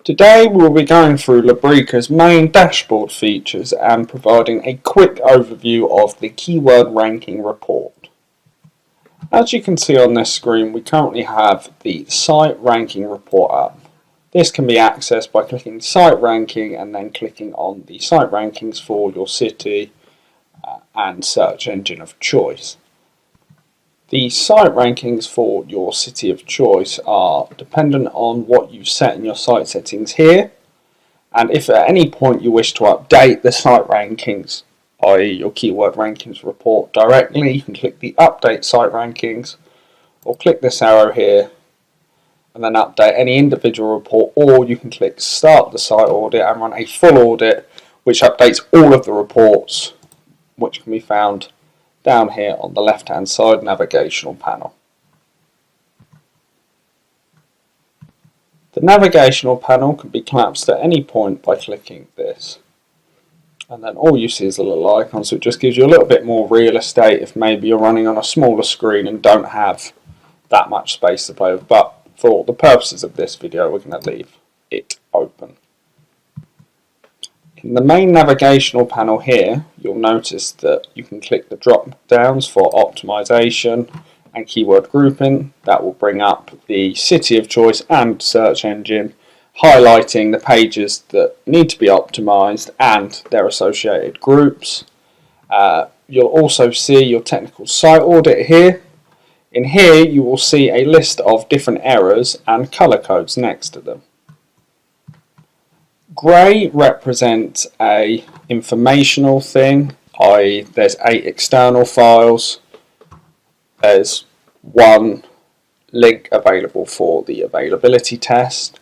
Today we'll be going through Labrika's main dashboard features and providing a quick overview of the keyword ranking report. As you can see on this screen, we currently have the site ranking report up. This can be accessed by clicking site ranking and then clicking on the site rankings for your city and search engine of choice. The site rankings for your city of choice are dependent on what you've set in your site settings here, and if at any point you wish to update the site rankings, i.e. your keyword rankings report directly, you can click the update site rankings or click this arrow here and then update any individual report, or you can click start the site audit and run a full audit which updates all of the reports, which can be found down here on the left hand side navigational panel. The navigational panel can be collapsed at any point by clicking this, and then all you see is a little icon, so it just gives you a little bit more real estate if maybe you're running on a smaller screen and don't have that much space to play with, but for the purposes of this video we're going to leave it open. In the main navigational panel here, you'll notice that you can click the drop downs for optimization and keyword grouping. That will bring up the city of choice and search engine, highlighting the pages that need to be optimized and their associated groups. You'll also see your technical site audit here. In here you will see a list of different errors and color codes next to them. Grey represents a informational thing, i.e. there's 8 external files, there's 1 link available for the availability test.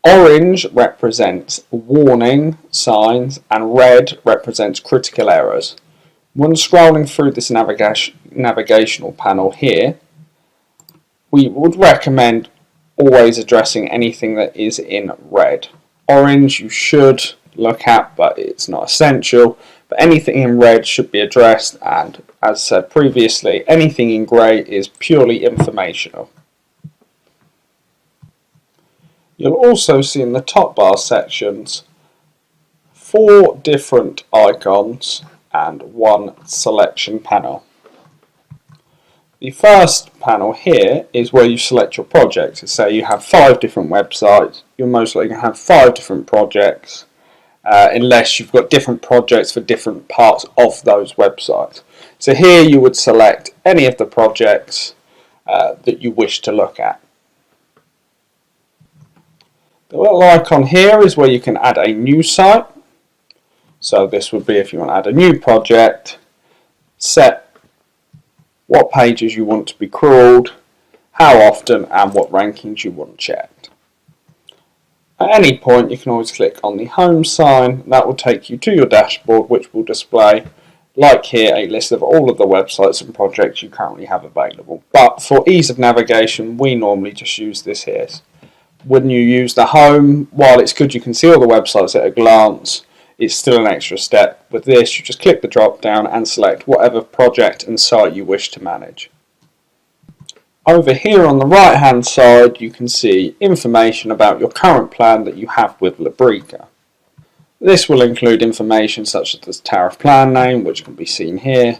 Orange represents warning signs and red represents critical errors. When scrolling through this navigational panel here, we would recommend always addressing anything that is in red. Orange you should look at, but it's not essential, but anything in red should be addressed, and as said previously, anything in grey is purely informational. You'll also see in the top bar sections 4 different icons and 1 selection panel. The first panel here is where you select your projects. So say you have 5 different websites, you're most likely going to have 5 different projects, unless you've got different projects for different parts of those websites. So here you would select any of the projects that you wish to look at. The little icon here is where you can add a new site. So this would be if you want to add a new project, set what pages you want to be crawled, how often, and what rankings you want checked. At any point you can always click on the home sign. That will take you to your dashboard, which will display, like here, a list of all of the websites and projects you currently have available. But for ease of navigation we normally just use this here. When you use the home, while it's good you can see all the websites at a glance, it's still an extra step. With this you just click the drop down and select whatever project and site you wish to manage. Over here on the right hand side you can see information about your current plan that you have with Labrika. This will include information such as the tariff plan name, which can be seen here,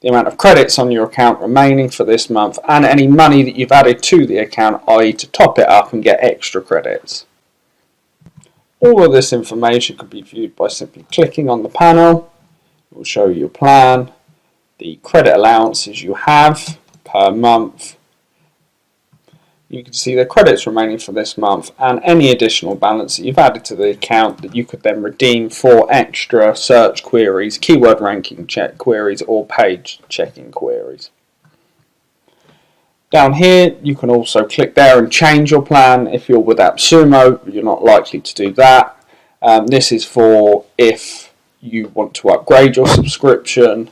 the amount of credits on your account remaining for this month, and any money that you've added to the account, i.e. to top it up and get extra credits. All of this information can be viewed by simply clicking on the panel. It will show you your plan, the credit allowances you have per month. You can see the credits remaining for this month and any additional balance that you've added to the account that you could then redeem for extra search queries, keyword ranking check queries, or page checking queries. Down here you can also click there and change your plan. If you're with AppSumo, you're not likely to do that. This is for if you want to upgrade your subscription,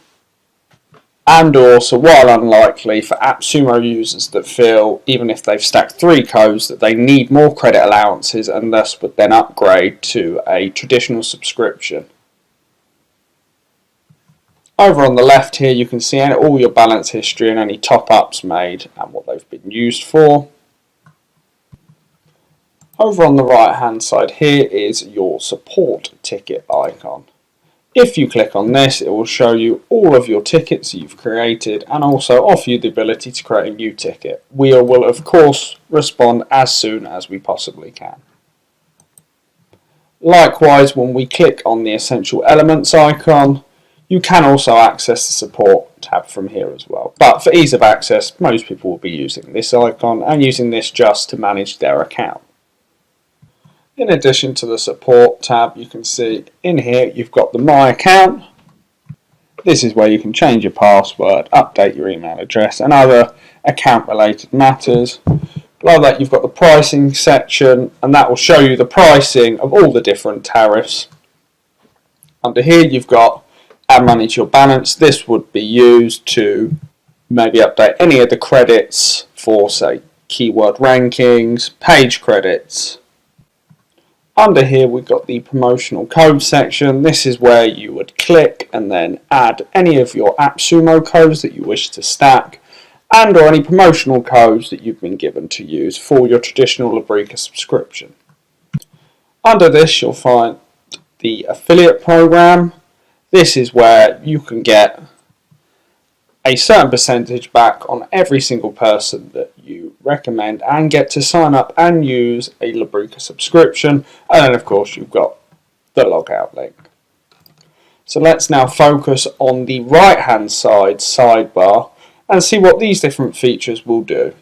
and also, while unlikely, for AppSumo users that feel, even if they've stacked 3 codes, that they need more credit allowances and thus would then upgrade to a traditional subscription. Over on the left here you can see all your balance history and any top-ups made and what they've been used for. Over on the right hand side here is your support ticket icon. If you click on this, it will show you all of your tickets you've created and also offer you the ability to create a new ticket. We will of course respond as soon as we possibly can. Likewise, when we click on the Essential Elements icon, you can also access the Support tab from here as well. But for ease of access, most people will be using this icon and using this just to manage their account. In addition to the Support tab, you can see in here you've got the My Account. This is where you can change your password, update your email address and other account related matters. Below that you've got the pricing section, and that will show you the pricing of all the different tariffs. Under here you've got add money to your balance. This would be used to maybe update any of the credits for, say, keyword rankings, page credits. Under here we've got the promotional code section. This is where you would click and then add any of your AppSumo codes that you wish to stack, and or any promotional codes that you've been given to use for your traditional Labrika subscription. Under this you'll find the affiliate program. This is where you can get a certain percentage back on every single person that you recommend and get to sign up and use a Labrika subscription. And then of course you've got the logout link. So let's now focus on the right hand side sidebar and see what these different features will do.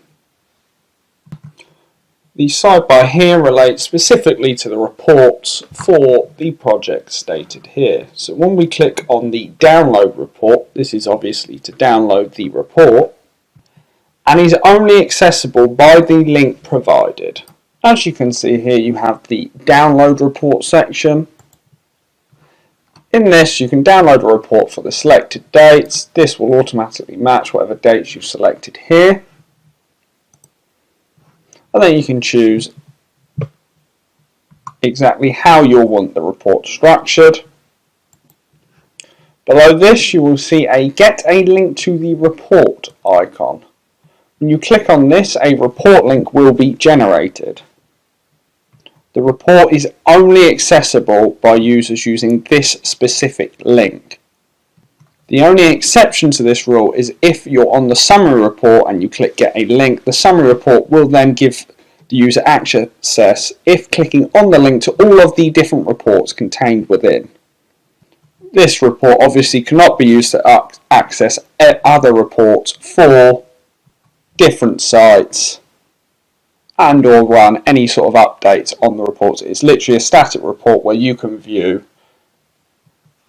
The sidebar here relates specifically to the reports for the project stated here. So when we click on the download report, this is obviously to download the report, and is only accessible by the link provided. As you can see here, you have the download report section. In this you can download a report for the selected dates. This will automatically match whatever dates you've selected here. And then you can choose exactly how you'll want the report structured. Below this you will see a Get a Link to the Report icon. When you click on this, a report link will be generated. The report is only accessible by users using this specific link. The only exception to this rule is if you're on the summary report and you click Get a Link, the summary report will then give the user access if clicking on the link to all of the different reports contained within. This report obviously cannot be used to access other reports for different sites and or run any sort of updates on the reports. It's literally a static report where you can view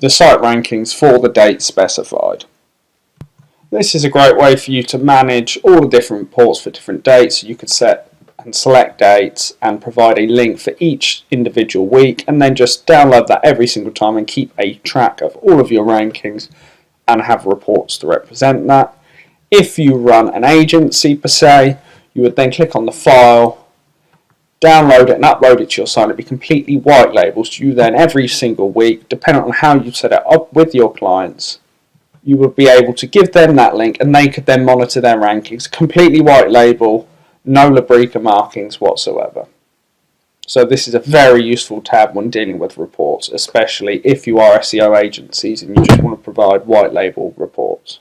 the site rankings for the date specified. This is a great way for you to manage all the different reports for different dates. You could set and select dates and provide a link for each individual week, and then just download that every single time and keep a track of all of your rankings and have reports to represent that. If you run an agency per se, you would then click on the file, download it and upload it to your site. It'd be completely white labeled. So you then every single week, depending on how you set it up with your clients, you would be able to give them that link and they could then monitor their rankings. Completely white label, no Labrika markings whatsoever. So this is a very useful tab when dealing with reports, especially if you are SEO agencies and you just want to provide white label reports.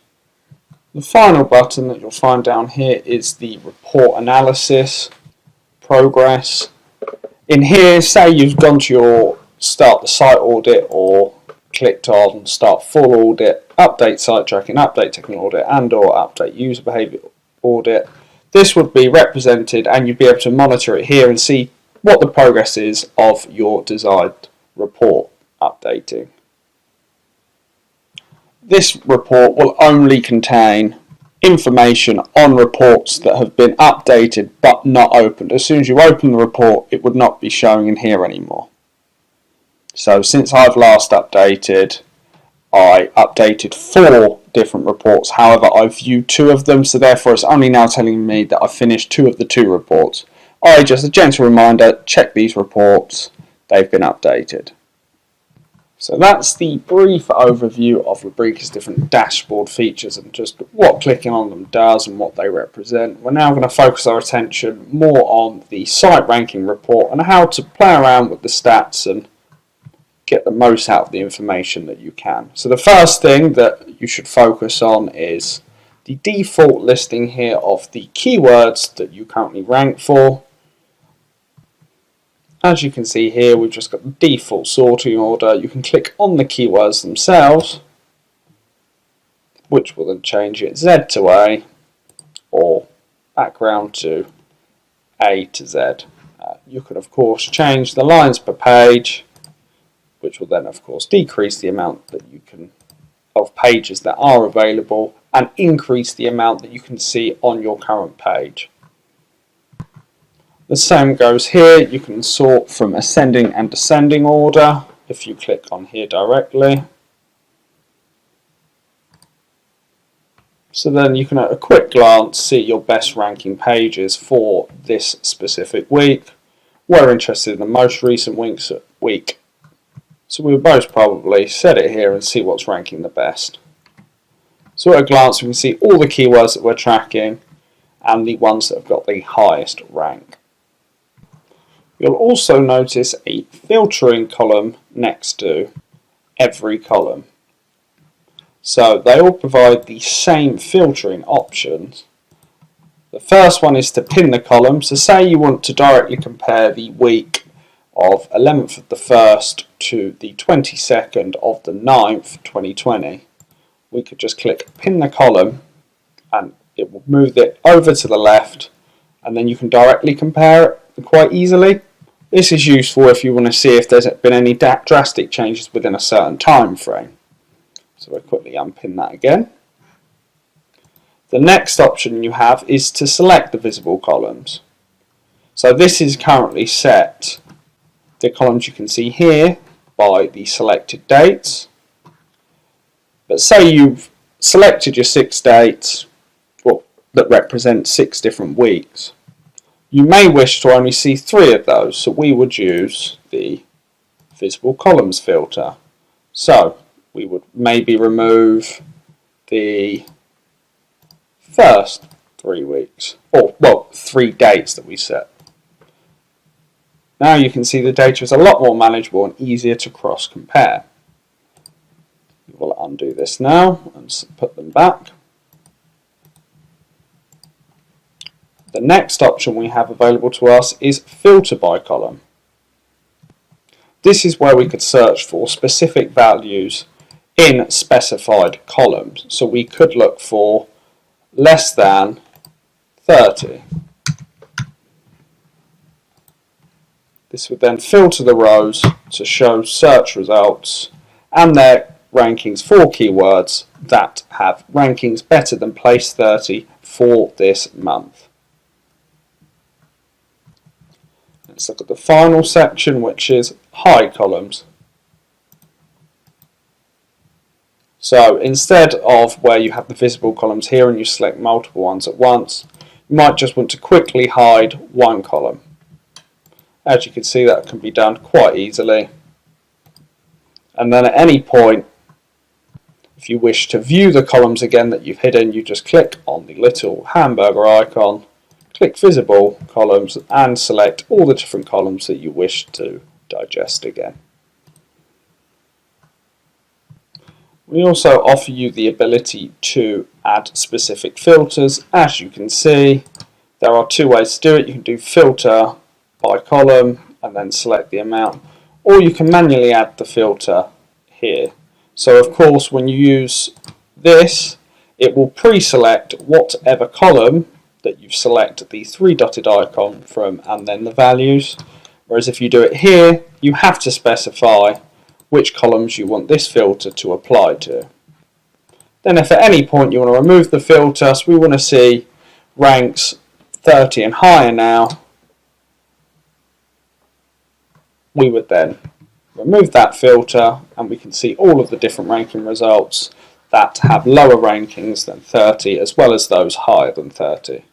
The final button that you'll find down here is the report analysis progress. In here, say you've gone to your start the site audit or clicked on start full audit, update site tracking, update technical audit and or update user behavior audit. This would be represented and you'd be able to monitor it here and see what the progress is of your desired report updating. This report will only contain information on reports that have been updated but not opened. As soon as you open the report, it would not be showing in here anymore. So since I've last updated, I updated 4 different reports. However, I've viewed 2 of them, so therefore it's only now telling me that I've finished 2 of the 2 reports. Just a gentle reminder, check these reports, they've been updated. So that's the brief overview of Labrika's different dashboard features and just what clicking on them does and what they represent. We're now going to focus our attention more on the site ranking report and how to play around with the stats and get the most out of the information that you can. So the first thing that you should focus on is the default listing here of the keywords that you currently rank for. As you can see here, we've just got the default sorting order. You can click on the keywords themselves, which will then change it Z to A or background to A to Z. You can of course change the lines per page, which will then of course decrease the amount that you can of pages that are available and increase the amount that you can see on your current page. The same goes here. You can sort from ascending and descending order if you click on here directly. So then you can at a quick glance see your best ranking pages for this specific week. We're interested in the most recent week. So we would most probably set it here and see what's ranking the best. So at a glance we can see all the keywords that we're tracking and the ones that have got the highest rank. You'll also notice a filtering column next to every column. So they all provide the same filtering options. The first one is to pin the column. So say you want to directly compare the week of 11th of the 1st to the 22nd of the 9th, 2020. We could just click pin the column and it will move it over to the left, and then you can directly compare it quite easily. This is useful if you want to see if there's been any drastic changes within a certain time frame. So we'll quickly unpin that again. The next option you have is to select the visible columns. So this is currently set, the columns you can see here, by the selected dates. But say you've selected your 6 dates that represent 6 different weeks. You may wish to only see 3 of those, so we would use the visible columns filter. So we would maybe remove the first 3 weeks, or well, 3 dates that we set. Now you can see the data is a lot more manageable and easier to cross compare. We will undo this now and put them back. The next option we have available to us is filter by column. This is where we could search for specific values in specified columns. So we could look for less than 30. This would then filter the rows to show search results and their rankings for keywords that have rankings better than place 30 for this month. Let's look at the final section, which is hide columns. So instead of where you have the visible columns here and you select multiple ones at once, you might just want to quickly hide one column. As you can see, that can be done quite easily. And then at any point, if you wish to view the columns again that you've hidden, you just click on the little hamburger icon, click visible columns and select all the different columns that you wish to digest again. We also offer you the ability to add specific filters. As you can see, there are 2 ways to do it. You can do filter by column and then select the amount, or you can manually add the filter here. So of course when you use this, it will pre-select whatever column that you've selected the 3 dotted icon from and then the values, whereas if you do it here you have to specify which columns you want this filter to apply to. Then if at any point you want to remove the filter, so we want to see ranks 30 and higher now, we would then remove that filter and we can see all of the different ranking results that have lower rankings than 30 as well as those higher than 30.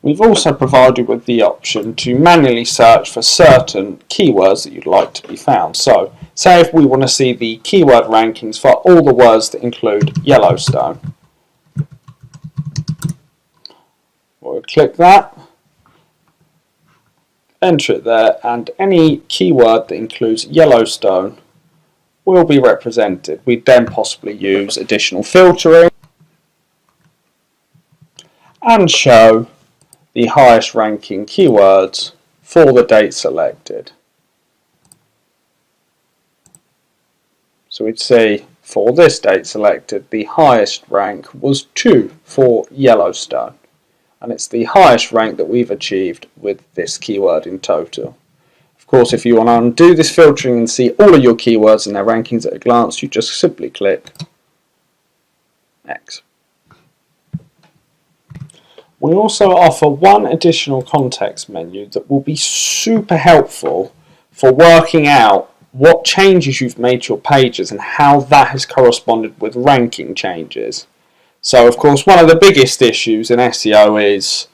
We've also provided with the option to manually search for certain keywords that you'd like to be found. So say if we want to see the keyword rankings for all the words that include Yellowstone. We'll click that, enter it there, and any keyword that includes Yellowstone will be represented. We'd then possibly use additional filtering and show the highest ranking keywords for the date selected. So we'd see for this date selected, the highest rank was 2 for Yellowstone, and it's the highest rank that we've achieved with this keyword in total. Of course, if you want to undo this filtering and see all of your keywords and their rankings at a glance, you just simply click X. We also offer one additional context menu that will be super helpful for working out what changes you've made to your pages and how that has corresponded with ranking changes. So of course, one of the biggest issues in SEO is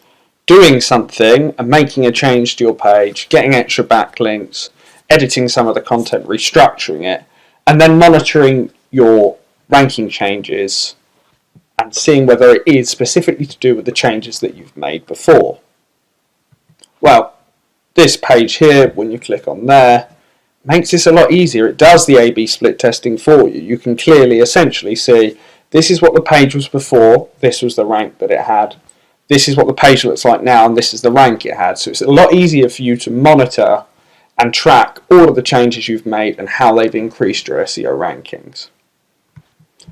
doing something and making a change to your page, getting extra backlinks, editing some of the content, restructuring it, and then monitoring your ranking changes and seeing whether it is specifically to do with the changes that you've made before. Well, this page here, when you click on there, makes this a lot easier. It does the A/B split testing for you. You can clearly essentially see this is what the page was before, this was the rank that it had, this is what the page looks like now, and this is the rank it had. So it's a lot easier for you to monitor and track all of the changes you've made and how they've increased your SEO rankings.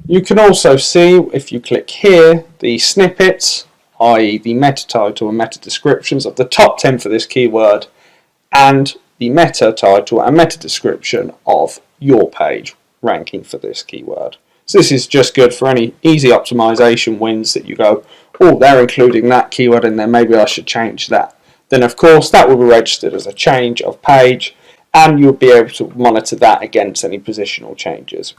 You can also see, if you click here, the snippets, i.e. the meta title and meta descriptions of the top 10 for this keyword, and the meta title and meta description of your page ranking for this keyword. So this is just good for any easy optimization wins that you go, oh, they're including that keyword in there, maybe I should change that. Then of course that will be registered as a change of page, and you'll be able to monitor that against any positional changes.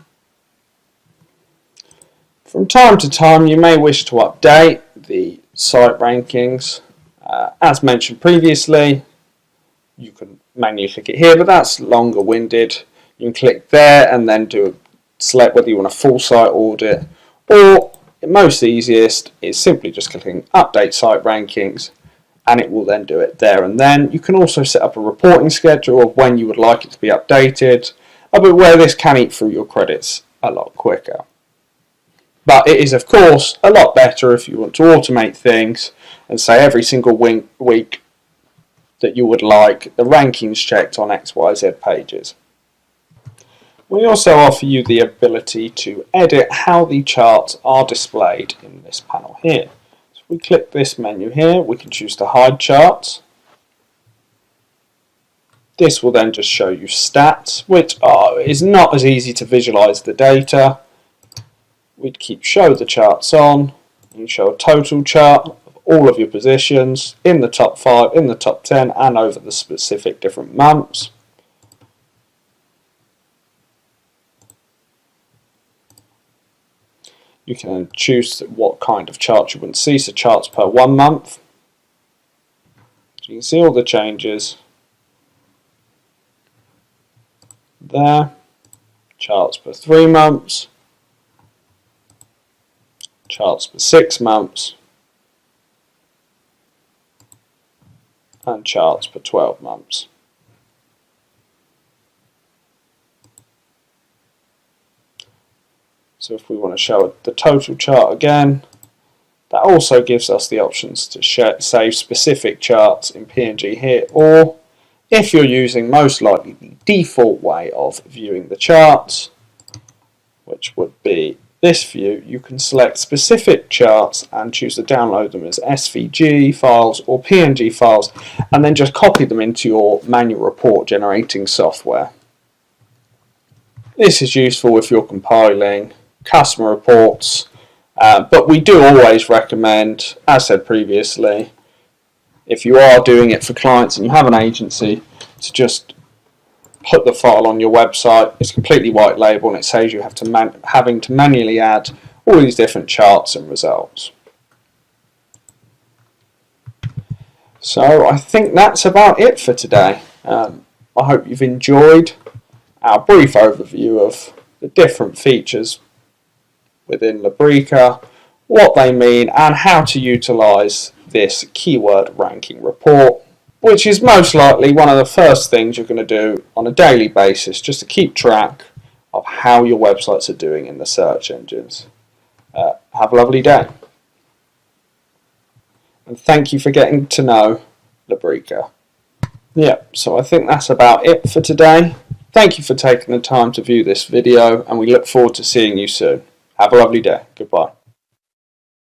From time to time you may wish to update the site rankings. As mentioned previously, you can manually click it here, but that's longer winded. You can click there and then select whether you want a full site audit, or the most easiest is simply just clicking update site rankings, and it will then do it there and then. You can also set up a reporting schedule of when you would like it to be updated, but where this can eat through your credits a lot quicker. But it is of course a lot better if you want to automate things and say every single week that you would like the rankings checked on XYZ pages. We also offer you the ability to edit how the charts are displayed in this panel here. So if we click this menu here, we can choose to hide charts. This will then just show you stats, which is not as easy to visualize the data. We'd keep show the charts on, and show a total chart of all of your positions in the top 5, in the top 10, and over the specific different months. You can then choose what kind of chart you want to see, so charts per 1 month. So you can see all the changes there. Charts per 3 months. Charts per 6 months, and charts per 12 months. So if we want to show the total chart again, that also gives us the options to save specific charts in PNG here, or if you're using most likely the default way of viewing the charts, which would be this view, you can select specific charts and choose to download them as SVG files or PNG files, and then just copy them into your manual report generating software. This is useful if you're compiling customer reports, but we do always recommend, as said previously, if you are doing it for clients and you have an agency, to just put the file on your website. It's completely white label and it saves you having to manually add all these different charts and results. So I think that's about it for today. I hope you've enjoyed our brief overview of the different features within Labrika, what they mean, and how to utilize this keyword ranking report, which is most likely one of the first things you're going to do on a daily basis just to keep track of how your websites are doing in the search engines. Have a lovely day. And thank you for getting to know Labrika. Yeah, so I think that's about it for today. Thank you for taking the time to view this video, and we look forward to seeing you soon. Have a lovely day. Goodbye.